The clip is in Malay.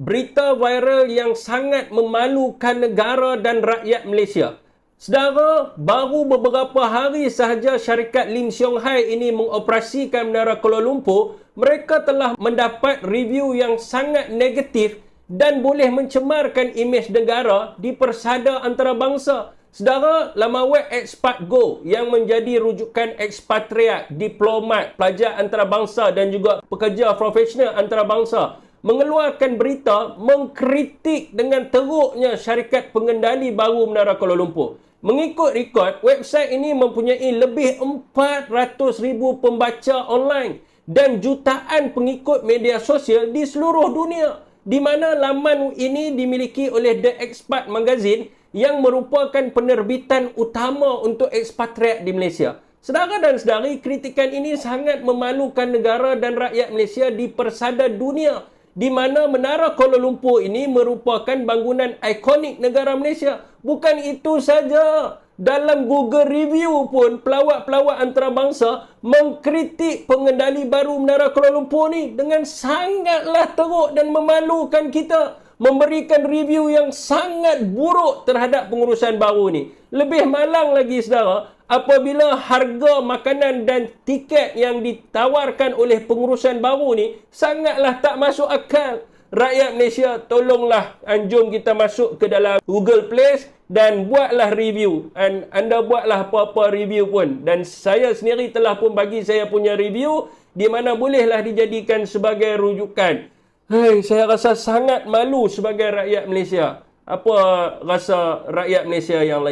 berita viral yang sangat memalukan negara dan rakyat Malaysia. Saudara, baru beberapa hari sahaja syarikat Lim Siong Hai ini mengoperasikan Menara Kuala Lumpur, mereka telah mendapat review yang sangat negatif dan boleh mencemarkan imej negara di persada antarabangsa. Saudara, laman web ExpatGo yang menjadi rujukan ekspatriat, diplomat, pelajar antarabangsa dan juga pekerja profesional antarabangsa mengeluarkan berita mengkritik dengan teruknya syarikat pengendali baru Menara Kuala Lumpur. Mengikut rekod, website ini mempunyai lebih 400,000 pembaca online dan jutaan pengikut media sosial di seluruh dunia, di mana laman ini dimiliki oleh The Expat Magazine yang merupakan penerbitan utama untuk ekspatriat di Malaysia. Saudara dan saudari, kritikan ini sangat memalukan negara dan rakyat Malaysia di persada dunia, di mana Menara Kuala Lumpur ini merupakan bangunan ikonik negara Malaysia. Bukan itu saja, dalam Google Review pun pelawak-pelawak antarabangsa mengkritik pengendali baru Menara Kuala Lumpur ni dengan sangatlah teruk dan memalukan kita, memberikan review yang sangat buruk terhadap pengurusan baru ni. Lebih malang lagi saudara, apabila harga makanan dan tiket yang ditawarkan oleh pengurusan baru ni sangatlah tak masuk akal. Rakyat Malaysia, tolonglah anjum kita masuk ke dalam Google Play dan buatlah review. Anda buatlah apa-apa review pun. Dan saya sendiri telah pun bagi saya punya review di mana bolehlah dijadikan sebagai rujukan. Saya rasa sangat malu sebagai rakyat Malaysia. Apa rasa rakyat Malaysia yang lain?